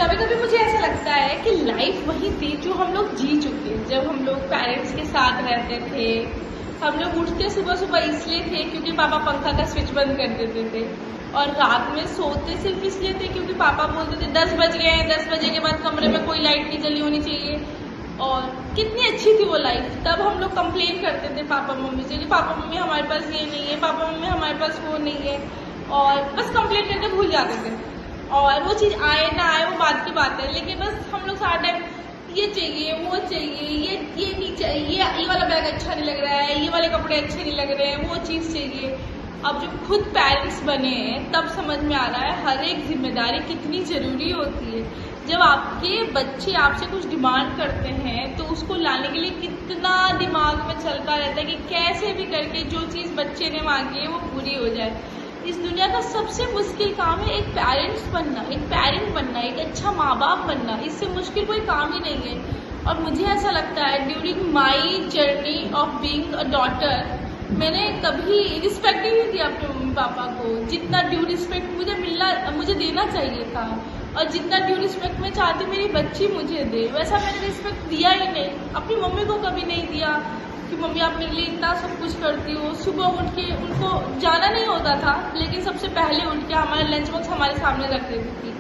कभी कभी मुझे ऐसा लगता है कि लाइफ वही थी जो हम लोग जी चुके, जब हम लोग पेरेंट्स के साथ रहते थे। हम लोग उठते सुबह सुबह इसलिए थे क्योंकि पापा पंखा का स्विच बंद कर देते थे, और रात में सोते सिर्फ इसलिए थे क्योंकि पापा बोलते थे 10 बज गए हैं, 10 बजे के बाद कमरे में कोई लाइट नहीं जली होनी चाहिए। और कितनी अच्छी थी वो लाइफ। तब हम लोग कंप्लेन करते थे पापा मम्मी से कि पापा मम्मी हमारे पास ये नहीं है, पापा मम्मी हमारे पास वो नहीं है, और बस कंप्लेन करके भूल जाते थे। और वो चीज़ आए ना आए वो बात की बात है, लेकिन बस हम लोग सारा टाइम ये चाहिए वो चाहिए, ये नहीं चाहिए, ये वाला बैग अच्छा नहीं लग रहा है, ये वाले कपड़े अच्छे नहीं लग रहे हैं, वो चीज़ चाहिए। अब जब खुद पेरेंट्स बने हैं तब समझ में आ रहा है हर एक जिम्मेदारी कितनी ज़रूरी होती है। जब आपके बच्चे आपसे कुछ डिमांड करते हैं तो उसको लाने के लिए कितना दिमाग में चलता रहता है कि कैसे भी करके जो चीज़ बच्चे ने मांगी है वो पूरी हो जाए। इस दुनिया का सबसे मुश्किल काम है एक पेरेंट्स बनना, एक पेरेंट बनना, एक अच्छा माँ बाप बनना। इससे मुश्किल कोई काम ही नहीं है। और मुझे ऐसा लगता है during my journey of being a daughter मैंने कभी रिस्पेक्ट ही नहीं दिया अपने मम्मी पापा को। जितना ड्यू रिस्पेक्ट मुझे देना चाहिए था, और जितना ड्यू रिस्पेक्ट मैं चाहती मेरी बच्ची मुझे दे, वैसा मैंने रिस्पेक्ट दिया ही नहीं। अपनी मम्मी को कभी नहीं दिया कि मम्मी आप मेरे लिए इतना सब कुछ करती हो। सुबह उठ के उनको जाना नहीं होता था, लेकिन सबसे पहले उठ के हमारा लंच बॉक्स हमारे सामने रख देती थी।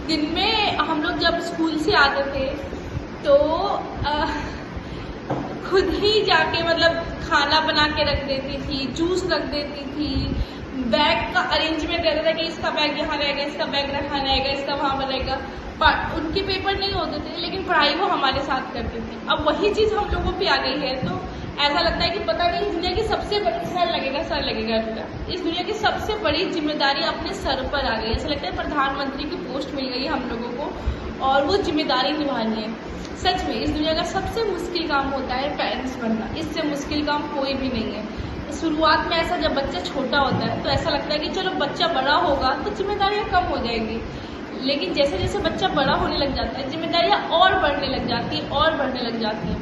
दिन में हम लोग जब स्कूल से आते थे तो खुद ही जाके खाना बना के रख देती थी, जूस रख देती थी, बैग का अरेंजमेंट रहता था कि इसका बैग यहाँ रहेगा, इसका बैग यहाँ रहेगा, इसका वहाँ पर रहेगा। उनके पेपर नहीं होते थे लेकिन पढ़ाई वो हमारे साथ करते थे। अब वही चीज़ हम लोगों पे आ गई है तो ऐसा लगता है कि पता नहीं इस दुनिया की सबसे बड़ी सर लगेगा इस दुनिया की सबसे बड़ी जिम्मेदारी अपने सर पर आ गई। ऐसा लगता है प्रधानमंत्री की पोस्ट मिल गई है हम लोगों को और वो जिम्मेदारी निभानी है। सच में इस दुनिया का सबसे मुश्किल काम होता है पेरेंट्स बनना। इससे मुश्किल काम कोई भी नहीं है। शुरुआत में ऐसा जब बच्चा छोटा होता है तो ऐसा लगता है कि चलो बच्चा बड़ा होगा तो जिम्मेदारियाँ कम हो जाएंगी, लेकिन जैसे जैसे बच्चा बड़ा होने लग जाता है जिम्मेदारियाँ और बढ़ने लग जाती है।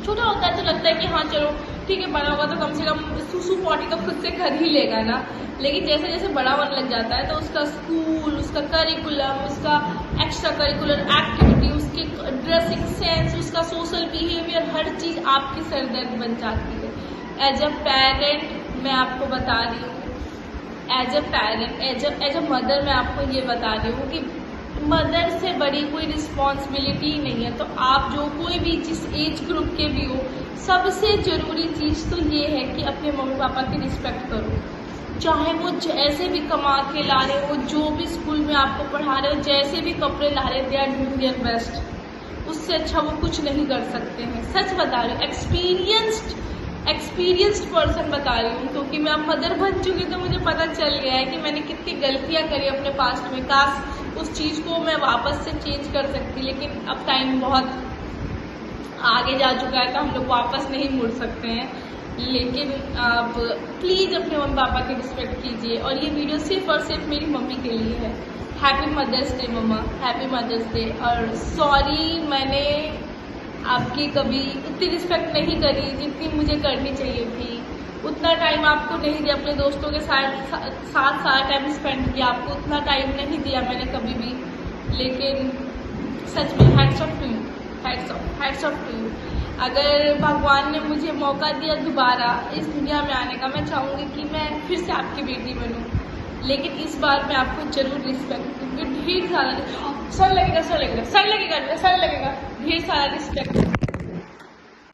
छोटा होता है तो लगता है कि हाँ चलो ठीक है, बड़ा होगा तो कम से कम सुसु पॉटी तो खुद से कर ही लेगा ना। लेकिन जैसे जैसे बड़ा होने लग जाता है तो उसका स्कूल, उसका करिकुलम, उसका एक्स्ट्रा करिकुलर एक्टिविटी, उसकी ड्रेसिंग सेंस, उसका सोशल बिहेवियर, हर चीज़ आपकी सरदर्द बन जाती है। एज अ पेरेंट मैं आपको बता रही हूँ, एज अ मदर मैं आपको ये बता रही हूँ कि मदर से बड़ी कोई रिस्पॉन्सिबिलिटी नहीं है। तो आप जो कोई भी जिस एज ग्रुप के भी हो, सबसे ज़रूरी चीज़ तो ये है कि अपने मम्मी पापा की रिस्पेक्ट करो। चाहे वो जैसे भी कमा के ला रहे हो, जो भी स्कूल में आपको पढ़ा रहे हो, जैसे भी कपड़े ला रहे, they are doing their best. उससे अच्छा वो कुछ नहीं कर सकते हैं। सच बता रही हूँ, एक्सपीरियंस्ड पर्सन बता रही हूँ, क्योंकि मैं अब मदर बन चुकी तो मुझे पता चल गया है कि मैंने कितनी गलतियाँ करी अपने पास्ट में। काश उस चीज़ को मैं वापस से चेंज कर सकती, लेकिन अब टाइम बहुत आगे जा चुका है तो हम लोग वापस नहीं मुड़ सकते हैं। लेकिन आप प्लीज़ अपने मम्मी पापा की रिस्पेक्ट कीजिए। और ये वीडियो सिर्फ और सिर्फ मेरी मम्मी के लिए है। हैप्पी मदर्स डे मम्मा, हैप्पी मदर्स डे। और सॉरी मैंने आपकी कभी उतनी रिस्पेक्ट नहीं करी जितनी मुझे करनी चाहिए थी। उतना टाइम आपको नहीं दिया, अपने दोस्तों के साथ सारा टाइम स्पेंड किया, आपको उतना टाइम नहीं दिया मैंने कभी भी। लेकिन सच में हैट्स ऑफ टू यू। अगर भगवान ने मुझे मौका दिया दोबारा इस दुनिया में आने का, मैं चाहूँगी कि मैं फिर से आपकी बेटी बनूँ, लेकिन इस बार मैं आपको जरूर रिस्पेक्ट दूँगी। ढेर सारा सर लगेगा ढेर सारा रिस्पेक्ट।